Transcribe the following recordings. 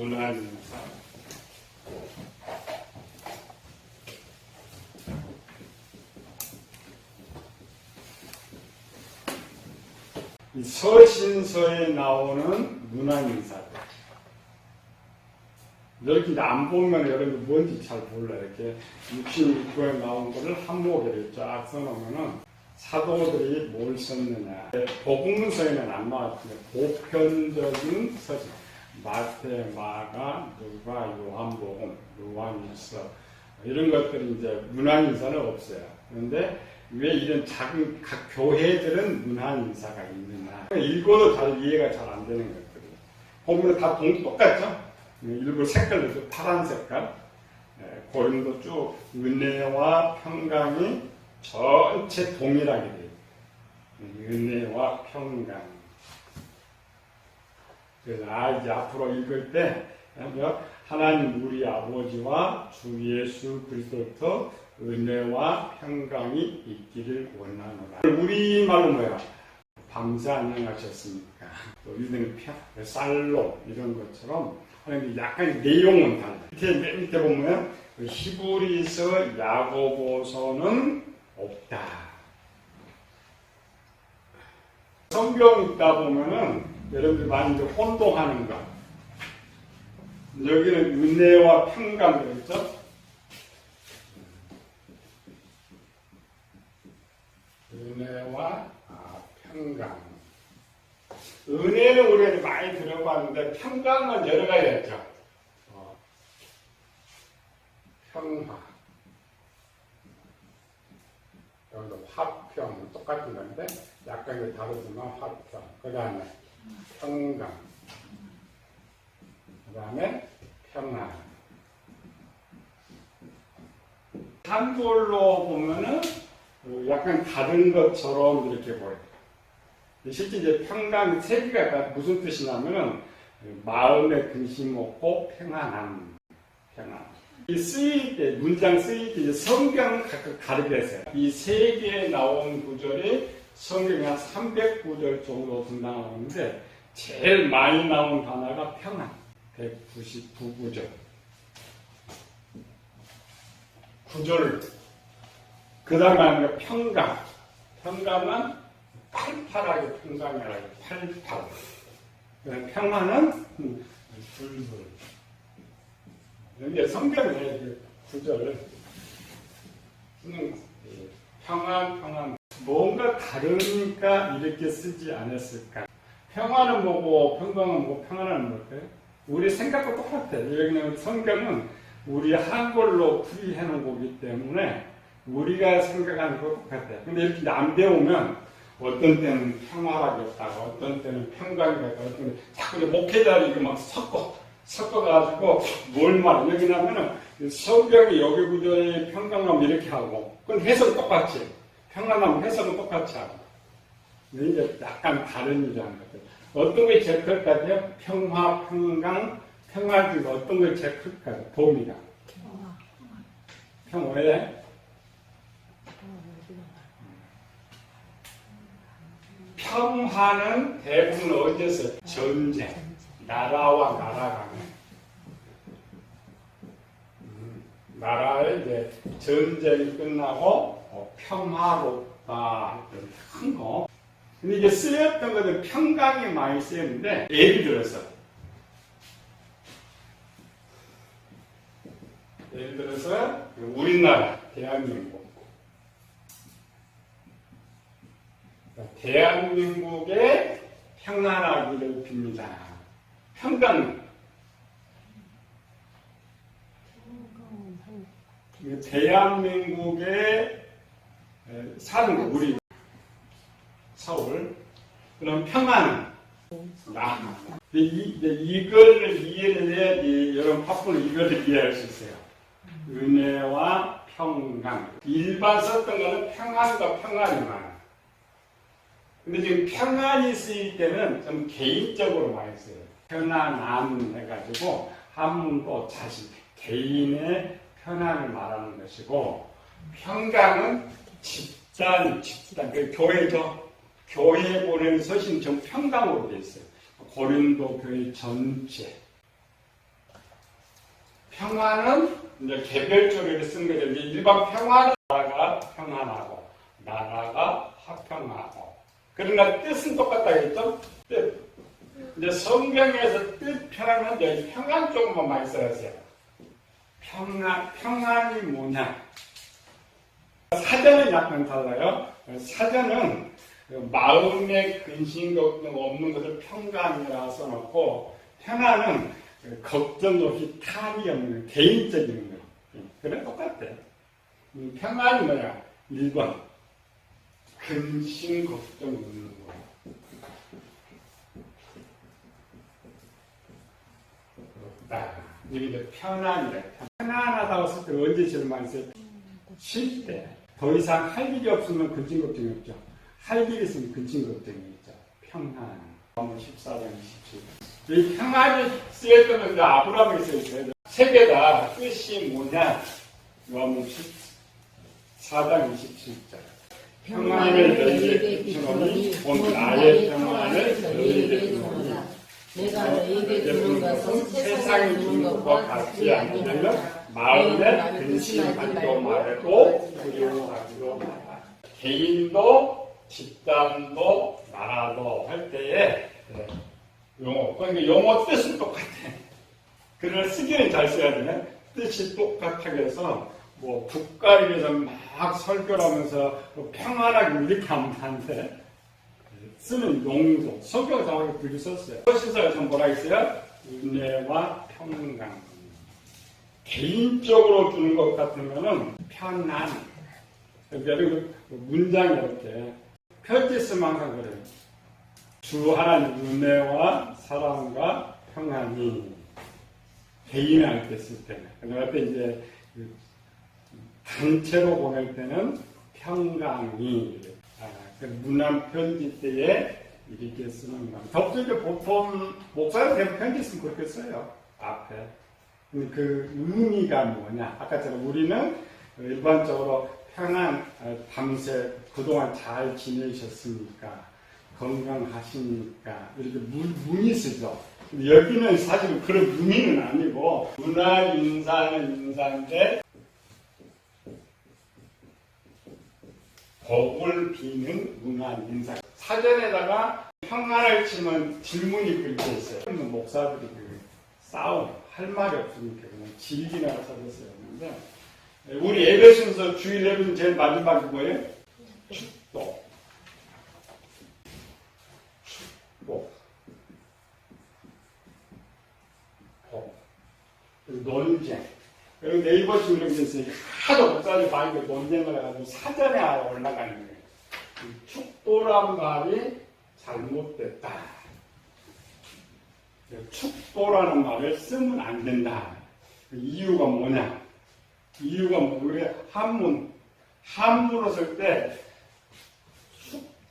문화인사. 이 서신서에 나오는 문화인사들. 이렇게 안 보면 여러분들 뭔지 잘 몰라요. 이렇게 66구에 나온 거를 한목에 쫙 써놓으면은 사도들이 뭘 썼느냐. 복음서에는 안 나왔는데 보편적인 서신. 마태, 마가, 누가, 요한복음, 요한일서 이런 것들이 이제 문화인사는 없어요. 그런데 왜 이런 작은 각 교회들은 문화인사가 있느냐. 읽어도 잘 이해가 잘 안 되는 것들이에요. 보면 다 똑같죠? 일부 색깔도 파란 색깔. 고린도 쭉 은혜와 평강이 전체 동일하게 돼요. 은혜와 평강. 그래서 이제 앞으로 읽을 때 하나님 우리 아버지와 주 예수 그리스도부터 은혜와 평강이 있기를 원하노라. 우리말로 뭐야? 밤새 안녕하셨습니까? 또 이들은 쌀로 이런 것처럼 하는데 약간 내용은 달라요. 맨 밑에 보면 히브리서, 야고보서는 없다. 성경 읽다 보면은 여러분들 많이 이제 혼동하는 거. 여기는 은혜와 평강 그랬죠? 은혜와 평강. 은혜는 우리가 많이 들어봤는데 평강은 여러 가지가 있죠. 평화. 여기도 화평 똑같은 건데 약간 다르지만 화평. 그 다음에 평강. 그 다음에 평안. 한글로 보면은 약간 다른 것처럼 이렇게 보여요. 실제 이제 평강 세 개가 무슨 뜻이냐면은 마음의 근심 없고 평안함. 평안. 이 쓰일 때, 문장 쓰일 때 성경은 각각 다르게 했어요. 이 세 개에 나온 구절이 성경에 한 300구절 정도 등장하는데 제일 많이 나온 단어가 평안. 199구절. 구절. 그 다음에 평강. 평강은 팔팔하게 평강이라고. 팔팔. 평안은 불불. 이게 성경에 구절을 쓰는 평안. 뭔가 다르니까 이렇게 쓰지 않았을까. 평안은 뭐고 평강은 뭐고 평안은 뭘까요? 우리 생각과 똑같아요. 여기는 성경은 우리 한글로 풀이해 놓은 거기 때문에 우리가 생각하는 거 똑같아요. 근데 이렇게 안 배우면 어떤 때는 평화라겠다고, 어떤 때는 평강이겠다고, 어떤 때는 자꾸 목회자를 막 섞어가지고 뭘 말해. 여기 나면은 성경이 여기 구절에 평강하면 이렇게 하고, 그건 해석은 똑같지. 평안하면 해석은 똑같이 하고. 근데 이제 약간 다른 일이라는 거죠. 어떤 게 제일 클까요? 평화, 평강, 평화 중에 어떤 게 제일 클까요? 봄이다. 평화에 평화는 대부분 어디서 전쟁, 나라와 나라 간에 나라의 이제 전쟁이 끝나고 평화롭다 큰 거. 근데 이게 쓰였던 것은 평강이 많이 쓰였는데 예를 들어서 우리나라 대한민국의 평안하기를 빕니다. 평강. 대한민국에 사는 우리 서울. 그럼 평안은 나. 이거를 이해를 해야지 여러분 바쁘는 이거를 이해할 수 있어요. 은혜와 평강. 일반 썼던 거는 평안과 평안이만. 근데 지금 평안이 쓰일 때는 좀 개인적으로 많이 써요. 편안함 해가지고 한문도 자신, 개인의 편안을 말하는 것이고, 평강은 집단, 그 교회죠. 교회에 보내는 서신 좀 평강으로 되어 있어요. 고린도 교회 전체. 평화는 이제 개별적으로 이렇게 쓰는 거죠. 이제 일반 평화는 나라가 평안하고, 나라가 화평하고. 그러나 뜻은 똑같다겠죠? 뜻. 이제 성경에서 뜻 표현은 여기 평안 쪽만 많이 써야죠. 평안이 뭐냐? 사전은 약간 달라요. 사전은 마음의 근심 걱정 없는 것을 평강이라 써놓고, 평안은 걱정 없이 탈이 없는 개인적인 거. 그래 똑같아. 평안이 뭐야? 1번 근심 걱정 없는 거. 이게 이제 편안이래. 편안하다고 쓸 때 언제 제일 많이 써요? 쉴 때. 더 이상 할 일이 없으면 근심 걱정이 없죠. 할 일이 있으면 근심 걱정이 있죠. 평안. 14장 27절. 이 평안이 쓰일 때는 이제 아브라함이 쓰였어요. 세 개 다 뜻이 뭐냐? 요한복음 14장 27절. 평안을 너희에게 주노니 곧 나의 평안을 너희에게 주노니. 내가 너희에게 주는 것은 세상이 주는 것과 같지 않으면 마음에 근심하지도 말고 두려워하지도 말라. 개인도 집단도 나라도 할 때에 용어, 그러니까 용어 뜻은 똑같아. 그러나 쓰기는 잘 써야 되네. 뜻이 똑같다고 해서 뭐 국가를 막 설교를 하면서 평안하게 이렇게 하면 안 돼. 쓰는 용도, 성경을 정확히 둘이 썼어요. 신사에서 뭐라 했어요? 은혜와 평강. 개인적으로 주는 것 같으면은 편안. 그러니까 문장이 이렇게 편지 쓰면 항상 그래요. 주 하나님 은혜와 사랑과 평안이 개인할 때 쓸 때는. 그럴 때 이제 단체로 보낼 때는 평강이. 문안 편지 때에 이렇게 쓰는 겁니다. 접수에 보통 목사님 편지 쓰면 그렇게 써요. 앞에. 그 의미가 뭐냐? 아까처럼 우리는 일반적으로 평안, 밤새 그동안 잘 지내셨습니까? 건강하십니까? 이렇게 문의 쓰죠. 근데 여기는 사실 그런 문의는 아니고 문화 인사는 인사인데 복을 비는 문화 인사. 사전에다가 평안을 치면 질문이 그렇게 있어요. 목사들이 싸움, 할 말이 없으니까 그냥 질기나 써졌었는데, 우리 예배 순서 주일 예배는 제일 마지막이 뭐예요? 축복. 축복. 복. 논쟁. 그리고 네이버 신문에 있어요. 하도 목사들이 많이 논쟁을 해가지고 사전에 올라가는 거예요. 축도란 말이 잘못됐다. 축도라는 말을 쓰면 안 된다. 이유가 뭐냐? 이유가 우리 한문으로 쓸 때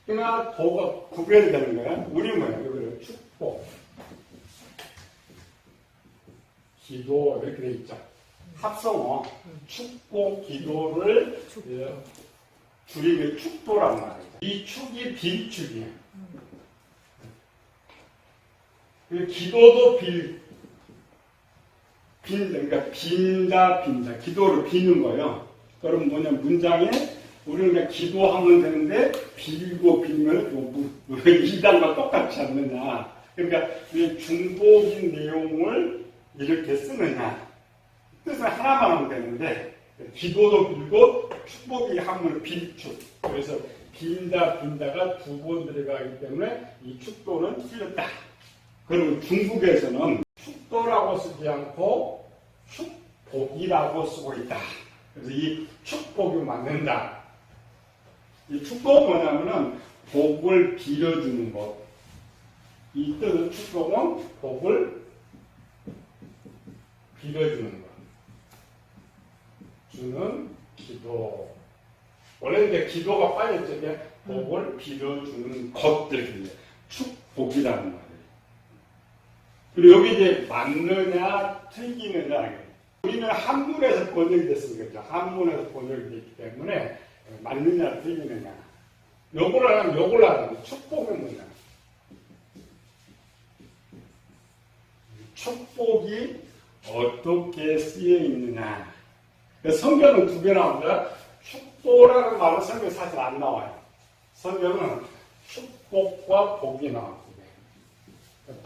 축이나 도가 구별이 되는 거야. 우리 뭐야? 여기를 축복, 기도 이렇게 돼 있죠. 합성어 축복, 기도를 줄이면 축도란 말이에요. 이 축이 빌축이에요. 기도도 그러니까 빈다. 기도를 비는 거예요. 그럼 뭐냐, 문장에 우리는 그냥 기도하면 되는데 빌고 빌면 이단과 똑같지 않느냐. 그러니까 왜 중복인 내용을 이렇게 쓰느냐. 뜻은 하나만 하면 되는데 기도도 빌고 축복이 하면 빌축. 그래서 빈다가 두 번 들어가기 때문에 이 축도는 틀렸다. 그리고 중국에서는 축도라고 쓰지 않고 축복이라고 쓰고 있다. 그래서 이 축복이 맞는다. 이 축복은 뭐냐면은 복을 빌어주는 것. 이 뜻은 축복은 복을 빌어주는 것. 주는 기도. 원래 이제 기도가 빠졌죠. 이게 복을 빌어주는 것들이에요. 축복이라는 말이에요. 그리고 여기 이제 맞느냐, 틀리느냐. 우리는 한문에서 번역이 됐으니까, 그렇죠? 한문에서 번역이 됐기 때문에 맞느냐, 틀리느냐. 요걸 하라면 축복은 뭐냐? 어떻게 쓰여 있느냐. 성경은 두 개 나옵니다. 축복이라는 말은 성경에 사실 안 나와요. 성경은 축복과 복이 나왔거든요.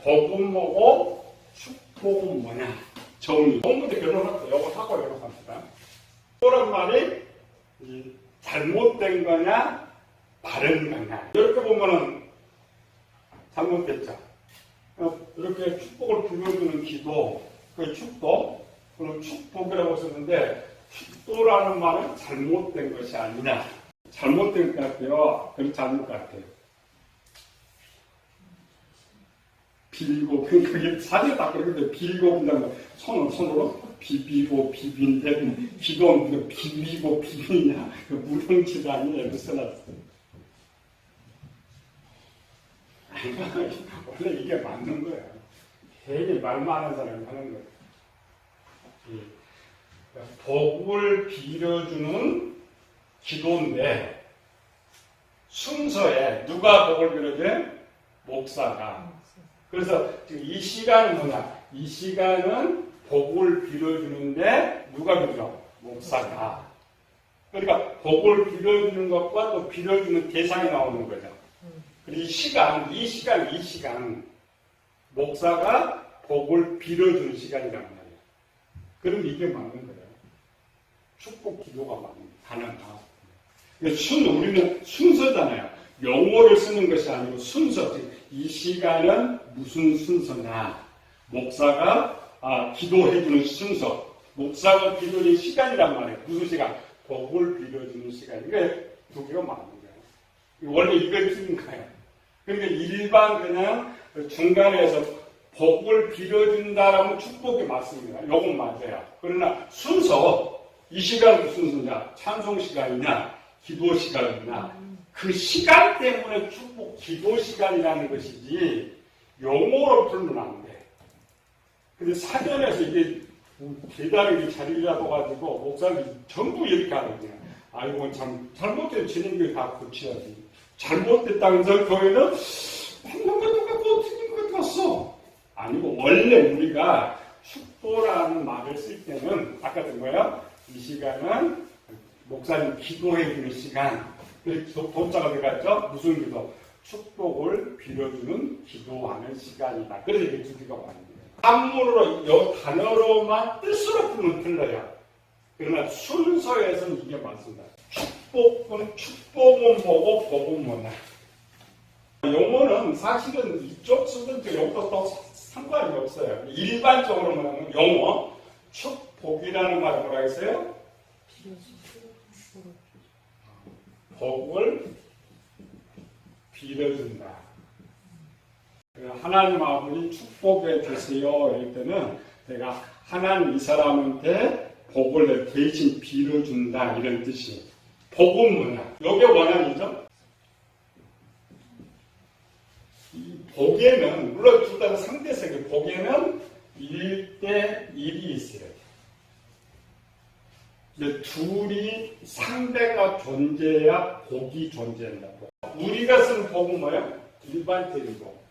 복은 뭐고 축복은 뭐냐. 정리. 공부도 결론하고 요거 하고 요거 합니다. 축복이라는 말이 잘못된 거냐 바른 거냐. 이렇게 보면은 잘못됐죠. 이렇게 축복을 빌어주는 기도, 그 축도, 그런 축복이라고 썼는데 축도라는 말은 잘못된 것이 아니냐. 잘못된 것 같아요. 그렇지 않을 것 같아요. 빌고, 그게 사실 딱 그러는데 빌고 그냥 손으로 비비고 비빈데 기도는 비비고 비비냐. 그 무성치가 아니냐. 이렇게 써놨어요. 원래 이게 맞는 거예요. 괜히 말 많은 사람이 하는 거예요. 복을 빌어주는 기도인데 순서에 누가 복을 빌어줘요? 목사가. 그래서 지금 이 시간은 뭐냐? 이 시간은 복을 빌어주는데 누가 빌어줘? 목사가. 그러니까 복을 빌어주는 것과 또 빌어주는 대상이 나오는 거죠. 그리고 이 시간 목사가 복을 빌어주는 시간이란 말이에요. 그럼 이게 맞는 거예요. 축복 기도가 가능하다. 우리는 순서잖아요. 용어를 쓰는 것이 아니고 순서. 이 시간은 무슨 순서냐. 목사가 기도해주는 순서. 목사가 기도하는 시간이란 말이에요. 무슨 시간? 복을 빌어주는 시간. 이게 두 개가 맞는 거예요. 원래 이걸 틀린 거예요. 그러니까 일반 그냥 중간에서 복을 빌어준다라면 축복이 맞습니다. 요건 맞아요. 그러나 순서, 이 시간은 무슨 순서냐? 찬송 시간이냐? 기도 시간이냐? 그 시간 때문에 축복, 기도 시간이라는 것이지 용어로 풀면 안 돼. 근데 사전에서 이게 대단히 잘 읽어가지고 목사님이 전부 이렇게 하거든요. 아이고 참 잘못된 진행을 다 고쳐야지. 잘못됐다면서 교회는 방금 것 똑같고 틀린 것 같았어. 아니고 원래 우리가 축도라는 말을 쓸 때는 아까 든 거예요. 이 시간은 목사님 기도해 주는 시간. 그래서 도자가 들어갔죠. 무슨 기도? 축복을 빌어주는 기도하는 시간이다. 그래서 이게 두 개가 많은 거예요. 한문으로 이 단어로만 뜻으로 풀면 틀려요. 그러나 순서에서는 이게 맞습니다. 축복은 뭐고 복은 뭐냐. 용어는 사실은 이쪽 쓰든 저쪽도 또 상관이 없어요. 일반적으로 말하면 용어, 축복이라는 말을 뭐라 했어요? 복을 빌어준다. 하나님 아버지 축복해 주세요. 이럴 때는 내가 하나님 이 사람한테 복을 대신 빌어준다. 이런 뜻이. 복은 뭐냐? 이게 원한이죠? 이 복에는, 물론 둘 다 상대성이 복에는 1대1이 있어야 돼. 근데 둘이 상대가 존재해야 복이 존재한다. 우리가 쓰는 복은 뭐예요? 일반적인 복.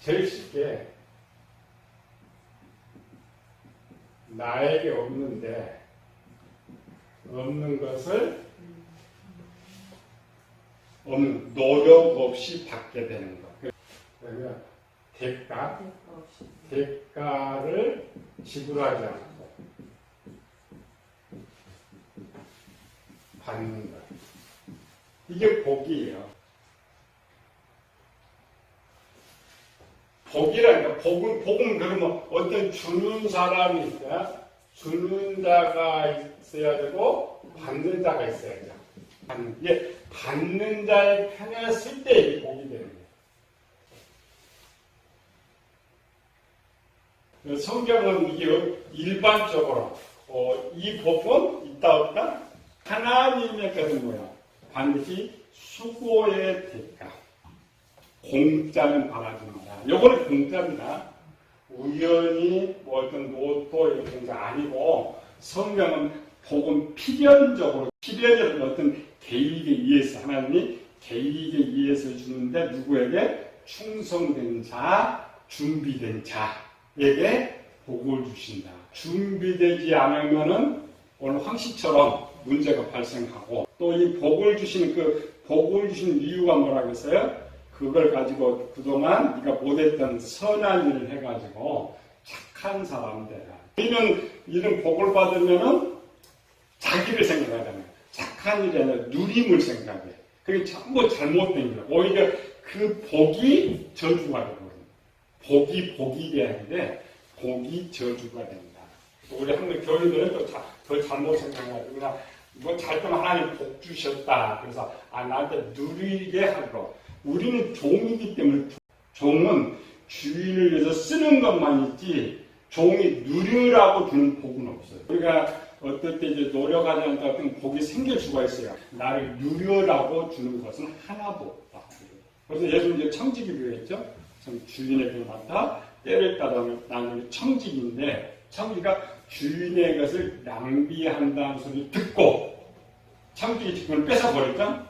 제일 쉽게 나에게 없는데 없는 것을 없는 노력 없이 받게 되는 것. 그러면 대가를 지불하지 않고 받는 것. 이게 복이에요. 복이라니까. 복은 그러면 어떤 주는 사람이 있어야, 주는 자가 있어야 되고, 받는 자가 있어야죠. 받는 자의 편에 쓸 때 이 복이 되는 거예요. 성경은 이게 일반적으로, 이 복은 있다 없다? 하나님의 것은 뭐야? 반드시 수고의 대가. 공짜는 바라지 마라. 요거는 공짜입니다. 우연히 뭐 어떤 로또 이런 공짜 아니고 성경은 복은 필연적으로 어떤 계획에 의해서 하나님이 개인에게 위해서 주는데 누구에게? 충성된 자, 준비된 자에게 복을 주신다. 준비되지 않으면은 오늘 황씨처럼 문제가 발생하고 또 이 복을 주시는 복을 주시는 이유가 뭐라고 했어요? 그걸 가지고 그동안 네가 못했던 선한 일을 해가지고 착한 사람 되라. 우리는 이런 복을 받으면은 자기를 생각하잖아요. 착한 일이 아니라 누림을 생각해. 그게 전부 잘못된 거예요. 오히려 그 복이 저주가 되거든요. 복이 돼야 하는데 복이 저주가 된다. 우리 한번 교인들은 더 잘못 생각하고 그냥 뭐 잘못하면 하나님 복 주셨다. 그래서 나한테 누리게 하고 우리는 종이기 때문에 종은 주인을 위해서 쓰는 것만 있지 종이 누리라고 주는 복은 없어요. 우리가 어떨 때 이제 노력하지 않다 어떤 복이 생길 수가 있어요. 나를 누려라고 주는 것은 하나도 없다. 그래서 예수님 이제 청지기로 했죠. 주인의 맡아 때를 따라 나는 청지기인데 청지기가 주인의 것을 낭비한다는 소리를 듣고 청지기 직분을 뺏어버렸죠.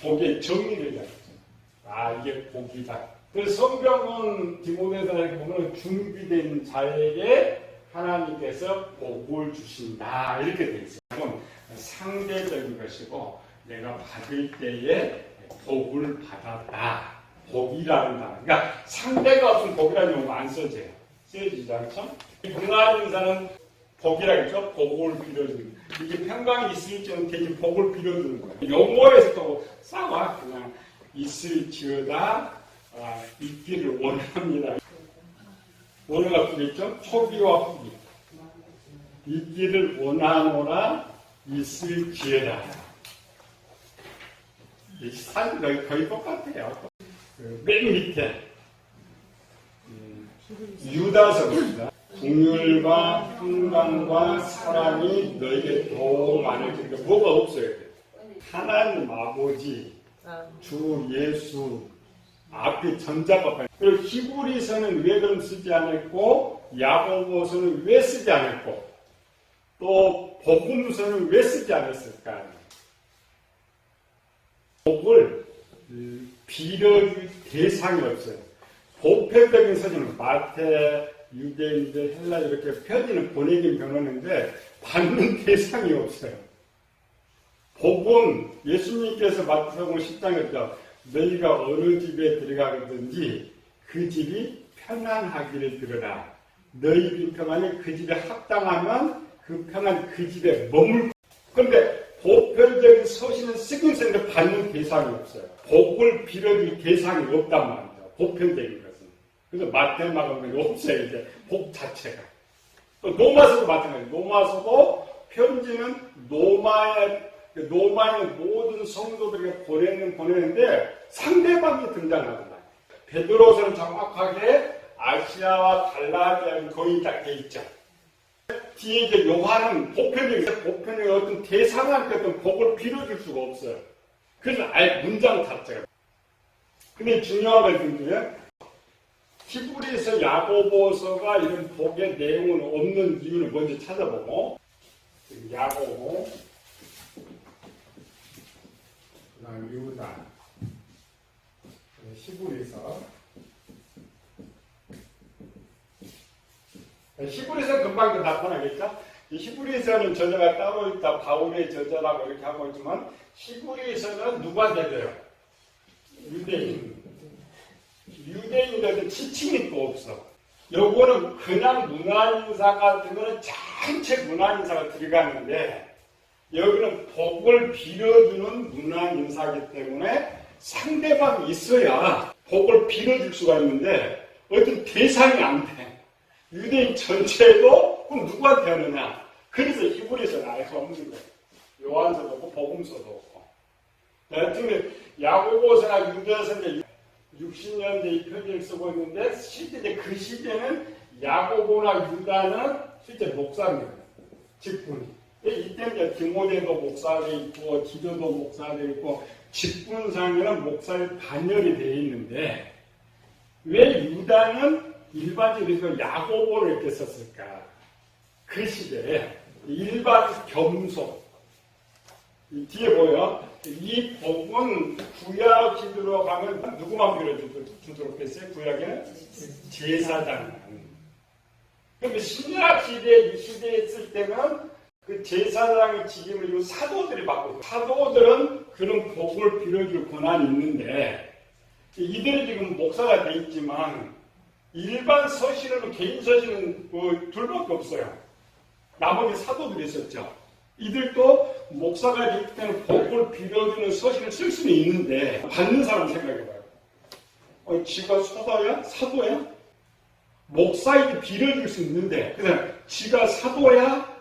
복의 정의를 잡았죠. 이게 복이다. 그래서 성경은 디모데전서에 보면 준비된 자에게 하나님께서 복을 주신다 이렇게 되어 있어요. 이건 상대적인 것이고 내가 받을 때에 복을 받았다. 복이라는 단어. 그러니까 상대가 없으면 복이라는 용어 안 써져요. 쓰여지지 않죠? 문화 인사는 복이라겠죠? 복을 빌어주는. 이게 평강이 있을지는 대신 복을 빌어주는 거예요. 용어에서 또 싸워. 그냥 있을지어다 있기를 원합니다. 원어가 두겠죠? 초기와 후기. 있기를 원하노라 있을지어다. 이 사진 거의 똑같아요. 맨 밑에 유다서 봅니다. 긍휼과 평강과 사랑이 너에게 더 많아지니까 뭐가 없어야 돼. 하나님 아버지, 주 예수 앞에 전자가 그리고 히브리서는 왜 그럼 쓰지 않았고 야고보서는 왜 쓰지 않았고 또 복음서는 왜 쓰지 않았을까? 복을 빌어줄 대상이 없어요. 보편적인 서신은 마태, 유대인들, 헬라 이렇게 편지는 보내긴 보내는데 받는 대상이 없어요. 복은 예수님께서 마태복음 10장에서 너희가 어느 집에 들어가든지 그 집이 편안하기를 들으라. 너희 집 평안이 그 집에 합당하면 그 평안 그 집에 머물고. 그런데 보편적인 서신은 쓰긴 쓰는데 받는 대상이 없어요. 복을 빌어줄 대상이 없단 말이죠. 보편적인 것은. 그래서 마태마가는 없어요. 이제 복 자체가. 또 로마서도 마찬가지예요. 로마서도 편지는 로마의 모든 성도들에게 보내는데 상대방이 등장하더라. 베드로서는 정확하게 아시아와 갈라디아는 거의 딱 돼 있죠. 뒤에 이제 요한은 보편적인 어떤 대상한테 어떤 복을 빌어줄 수가 없어요. 그래서 아예 문장 자체가. 근데 중요한 걸 듣는데요. 히브리서 야고보서가 이런 복의 내용은 없는 이유를 먼저 찾아보고 야고보 그다음 유다 히브리서는 금방 나타나겠죠? 이 히브리서는 저자가 따로 있다. 바울의 저자라고 이렇게 하고 있지만 히브리서는 누가 대돼요? 유대인들은 지칭이 또 없어. 요거는 그냥 문화인사 같은 거는 전체 문화인사가 들어가는데 여기는 복을 빌어주는 문화인사이기 때문에 상대방이 있어야 복을 빌어줄 수가 있는데 어떤 대상이 안 돼. 유대인 전체도 그럼 누구한테 하느냐? 그래서 히브리서는 아예 없는 거예요. 요한서도 없고 복음서도 없고. 나중에 야고보서나 유다서인데 60년대 이 표지를 쓰고 있는데 실제 그 시대는 야고보나 유다는 실제 목사입니다. 직분이. 이때는 이제 디모데도 목사가 있고 디도도 목사가 있고 직분상에는 목사의 반열이 되어 있는데 왜 유다는 일반적으로 야고보를 이렇게 썼을까? 그 시대에 일반 겸손 이 뒤에 보여. 이 복은 구약이 들어가면 누구만 빌어주도록 했어요? 구약에는 제사장. 그러면 신약 시대, 이 시대에 있을 때는 그 제사장의 직임을 이 사도들이 받고, 사도들은 그런 복을 빌어줄 권한이 있는데, 이들이 지금 목사가 돼 있지만, 일반 서신은, 개인 서신은 둘밖에 없어요. 나머지 사도들이 있었죠. 이들도 목사가 될 때는 복을 빌어주는 서신을 쓸 수는 있는데, 받는 사람 생각해봐요. 지가 사도야? 사도야? 목사에게 빌어줄 수 있는데, 그냥 지가 사도야?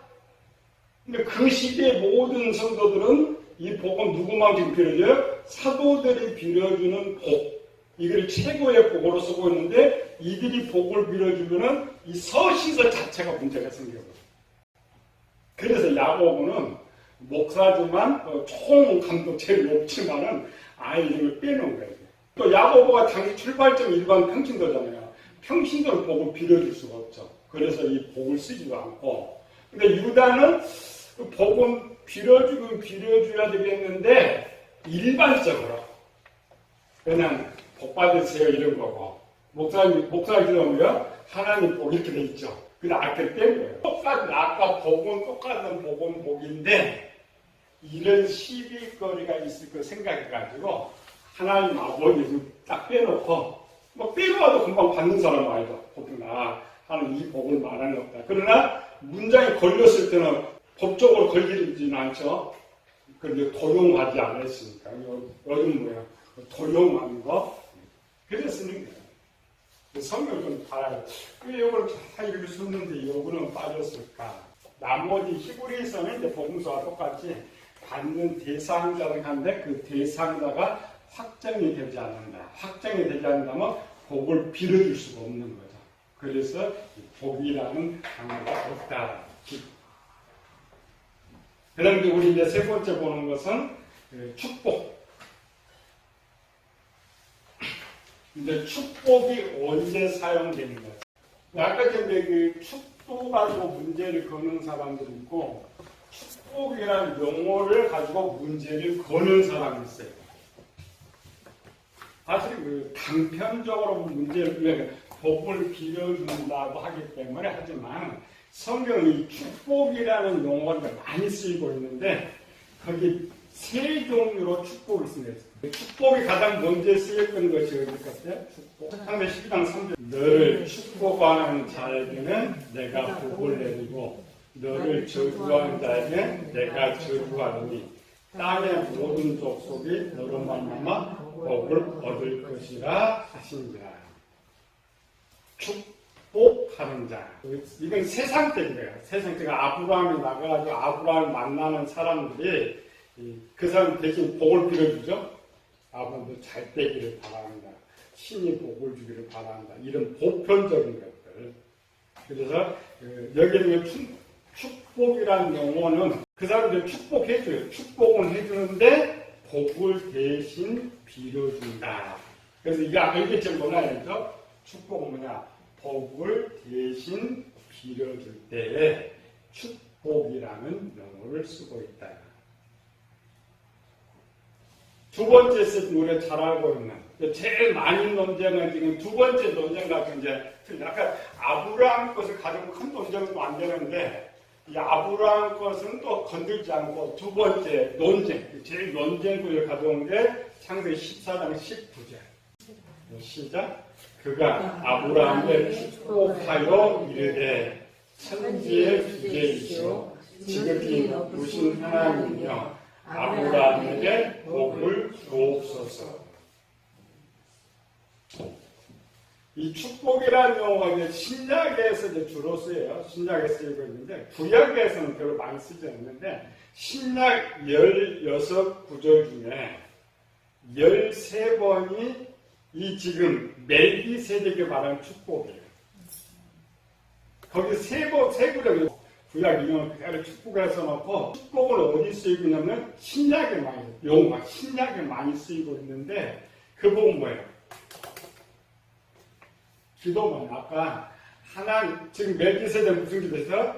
근데 그 시대의 모든 성도들은 이 복은 누구만 지금 빌어줘요? 사도들이 빌어주는 복. 이걸 최고의 복으로 쓰고 있는데, 이들이 복을 빌어주면은 이 서신서 자체가 문제가 생겨요. 그래서 야고보는 목사지만 총 감독 제일 높지만은 아예 이름을 빼놓은 거예요. 또 야고보가 당시 출발점 일반 평신도잖아요. 평신도는 복을 빌어줄 수가 없죠. 그래서 이 복을 쓰지도 않고. 근데 유다는 복은 빌어주긴 빌어줘야 되겠는데 일반적으로 그냥 복 받으세요 이런 거고. 목사가 기도하면 하나님 복 이렇게 돼 있죠. 근데 아까 뺀 거예요. 똑같은, 아까 복은 똑같은 복은 복인데, 이런 시비거리가 있을 거 생각해가지고, 하나님 아버지 딱 빼놓고, 뭐 빼놓아도 금방 받는 사람 알죠. 보통, 하나님 이 복을 말하는 없다. 그러나, 문장이 걸렸을 때는 법적으로 걸리지는 않죠. 그런데 도용하지 않았으니까. 요즘 뭐예요? 도용하는 거? 그래서 쓰는 거예요. 성경을 좀 봐요. 왜 이걸 다 이렇게 썼는데 이거는 빠졌을까? 나머지 히브리서는 이제 복음서와 똑같이 받는 대상자를 하는데 그 대상자가 확정이 되지 않는다. 확정이 되지 않는다면 복을 빌어줄 수가 없는 거죠. 그래서 복이라는 단어가 없다. 그 다음에 우리 이제 세 번째 보는 것은 축복. 근데 축복이 언제 사용되는 거죠? 아까 전에 그 축복 가지고 문제를 거는 사람들이 있고, 축복이라는 용어를 가지고 문제를 거는 사람이 있어요. 사실 그 단편적으로 문제를, 복을 빌어준다고 하기 때문에 하지만, 성경이 축복이라는 용어가 많이 쓰이고 있는데, 거기 세 종류로 축복을 쓰냈어요. 축복이 가장 먼저 쓰였던 것이 어디 같아요? 축복. 상대 12장 3절. 너를 축복하는 자에게는 내가 복을 내리고 너를 저주하는 자에게는 내가 저주하노니 땅의 모든 족속이 너로 말미암아 복을 얻을 것이라 하신지라. 축복하는 자. 이건 세상 때인 거예요. 세상 때가 아브라함이 나가가지고 아브라함을 만나는 사람들이 그 사람 대신 복을 빌어주죠. 아버지도 잘 되기를 바란다. 신이 복을 주기를 바란다. 이런 보편적인 것들. 그래서 여기에 축복이라는 용어는 그 사람들이 축복해줘요. 축복은 해주는데 복을 대신 빌어준다. 그래서 이거 알겠죠? 뭐냐면요. 축복은 뭐냐? 복을 대신 빌어줄 때에 축복이라는 용어를 쓰고 있다. 두 번째 셋 우리가 잘 알고 있는 제일 많이 논쟁은 지금 두 번째 논쟁 같은 이제 약간 아브라함 것을 가지고 큰 논쟁도 안 되는데 이 아브라함 것은 또 건들지 않고 두 번째 논쟁 제일 논쟁구를 가져온 게 창세기 14장 19절 시작 그가 아브라함을 축복하여 이르되 천지의 주제이시오 지극히 높으신 하나님이여 아브라함에게 복을 주옵소서. 이 축복이라는 용어가 이제 신약에서 이제 주로 쓰여요. 신약에 쓰이고 있는데 구약에서는 별로 많이 쓰지 않는데 신약 16구절 중에 13번이 이 지금 멜기세덱에 관한 축복이에요. 거기 세 구절 구약 이용을 그대로 축복을 써놓고 축복을 어디 쓰이고 있냐면 신약에 많이 용어가 신약에 많이 쓰이고 있는데 그 부분 뭐예요? 기도만 아까 하나님 지금 멜기세덱 무슨 기도에서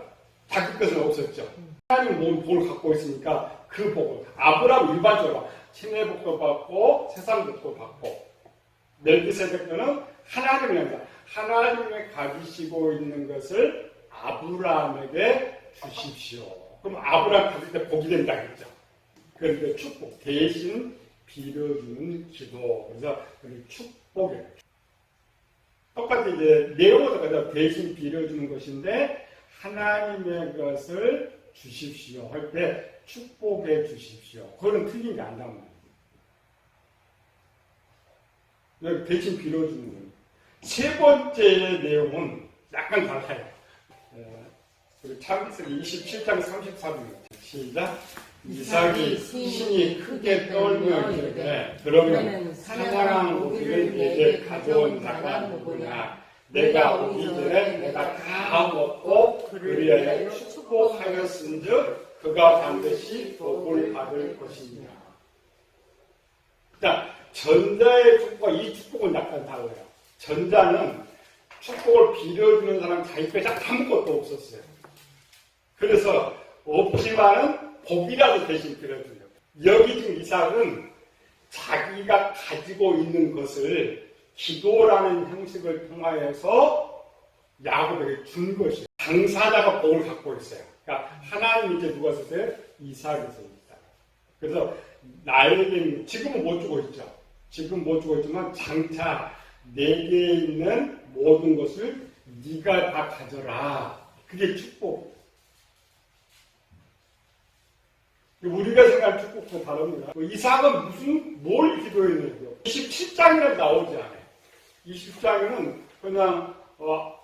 자기 것은 없었죠. 하나님 모은 복을 갖고 있으니까 그 복을 아브라함 일반적으로 신의 복도 받고 세상 복도 받고 멜기세덱은 하나님의 영자 하나님의 가지시고 있는 것을 아브라함에게 주십시오. 그럼 아브라함 가질 때 복이 된다 그랬죠. 그런데 축복 대신 빌어주는 기도. 그래서 축복이에요. 똑같이 이제 내용도 대신 빌어주는 것인데 하나님의 것을 주십시오 할 때 축복해 주십시오. 그거는 틀린 게 아니란 말이에요. 여기 대신 빌어주는 거예요. 세 번째 내용은 약간 달라요. 창세기 27장 34절입니다. 시작. 이삭이 신이 크게 떨며 이르되 그러면 사냥한 고기를 내게 가져온 자가 누구냐? 내가 오기 전에 내가 다 먹고 그리하여 축복하였은즉 그가 반드시 복을 받을 것이니라. 자, 전자의 축복과 이 축복은 약간 달라요. 전자는 축복을 빌어주는 사람 자기 빼자 아무것도 없었어요. 그래서 없지만은 복이라도 대신 빌어주려고. 여기 지금 이삭은 자기가 가지고 있는 것을 기도라는 형식을 통하여서 야곱에게 준 것이에요. 당사자가 복을 갖고 있어요. 그러니까 하나님이 이제 누가 썼어요? 이삭이 썼다. 그래서 나에게 지금은 못 주고 있죠. 지금 못 주고 있지만 장차 내게 있는 모든 것을 네가 다 가져라. 그게 축복. 우리가 생각할 축복도 다릅니다. 이삭은 뭘 기도했는지요? 27장에는 나오지 않아요. 20장에는 그냥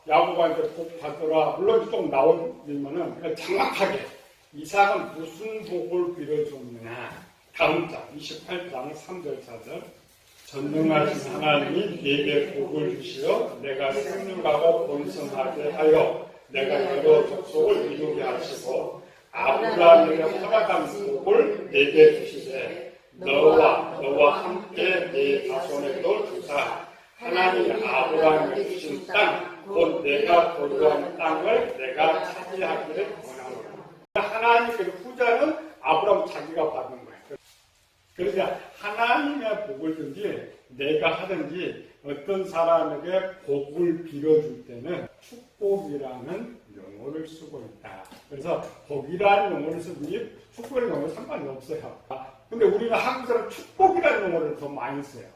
야곱한테 복 받더라. 물론 좀 나오지만은 정확하게 이삭은 무슨 복을 빌어줬느냐. 다음 장 28장 3절 4절 전능하신 하나님이 내게 복을 주시어 내가 생육하고 번성하게 하여 내가 여러 족속을 이루게 하시고 아브라함에게 허락한 복을 내게 주시되 너와 함께 네 자손에도 주사 하나님이 아브라함에게 주신 땅 곧 내가 거주하는 땅을 내가 차지하기를 원하노라. 하나님께서 후자는 아브라함 자기가 받는 거예요. 그러니까 하나님의 복을 든지 내가 하든지 어떤 사람에게 복을 빌어줄 때는 축복이라는 용어를 쓰고 있다. 그래서 복이라는 용어를 쓰든지 축복이라는 용어는 상관이 없어요. 근데 우리는 한국 사람 축복이라는 용어를 더 많이 써요.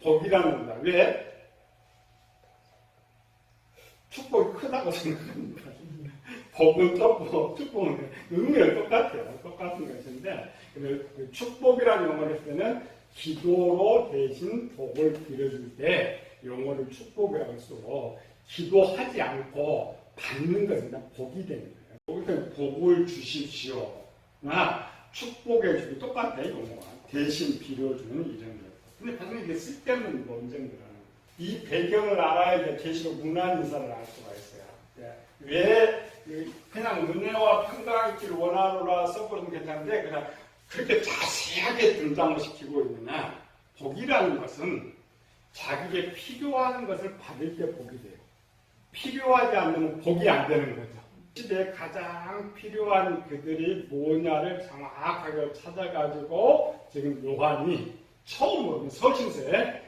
복이라는 용어다. 왜? 축복이 크다고 생각합니다. 복은 떴고 축복은 의미는 똑같아요. 똑같은 것인데 축복이라는 용어를 쓸 때는 기도로 대신 복을 빌어줄 때 용어를 축복이라고 쓰고 기도하지 않고 받는 것은 복이 되는 거예요. 그러니까 복을 주십시오. 축복해 주기 똑같아요. 용어가. 대신 빌어주는 이런 것. 근데 사실 이게 쓸데없는 논쟁들은 이 배경을 알아야 계시록 문안 인사를 알 수가 있어요. 왜 그냥 은혜와 평강의 길을 원하노라 써버리면 괜찮은데 그냥 그렇게 자세하게 등장을 시키고 있느냐. 복이라는 것은 자기에게 필요한 것을 받을 때 복이 돼요. 필요하지 않으면 복이 안 되는 거죠. 시대에 가장 필요한 그들이 뭐냐를 정확하게 찾아가지고 지금 요한이 처음으로 서신서에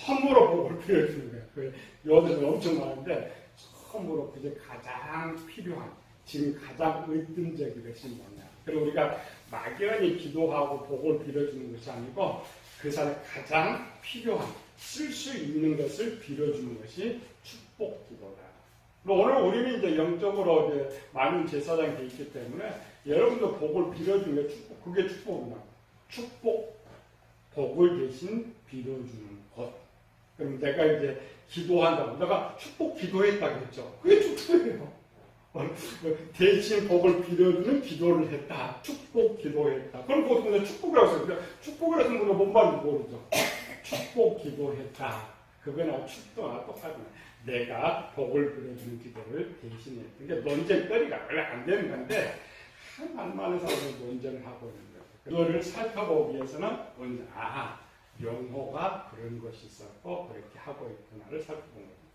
처음으로 복을 빌어주는 거예요. 요새는 엄청 많은데 처음으로 그게 가장 필요한 지금 가장 의존적인 것이 뭐냐. 그리고 우리가 막연히 기도하고 복을 빌어주는 것이 아니고 그 사람이 가장 필요한 쓸 수 있는 것을 빌어주는 것이 축복 기도다. 오늘 우리는 이제 영적으로 이제 많은 제사장이 되어 있기 때문에 여러분도 복을 빌어주는 게 축복, 그게 축복입니다. 축복, 복을 대신 빌어주는 것. 그럼 내가 이제 기도한다고, 내가 축복 기도했다 그랬죠. 그게 축복이에요. 대신 복을 빌어주는 기도를 했다. 축복 기도했다. 그럼 그것도 축복이라고 써요. 축복이라고 쓰는 건 뭔 말인지 모르죠. 축복 기도했다. 그거나 축도나 똑같은 내가 복을 빌어주는 기도를 대신했다. 이게 논쟁거리가 원래 안 되는 건데 많은 사람들이 논쟁을 하고 있는 거예요. 그거를 살펴보기 위해서는 먼저 용어가 그런 것이 있었고 그렇게 하고 있구나를 살펴보는 거예요.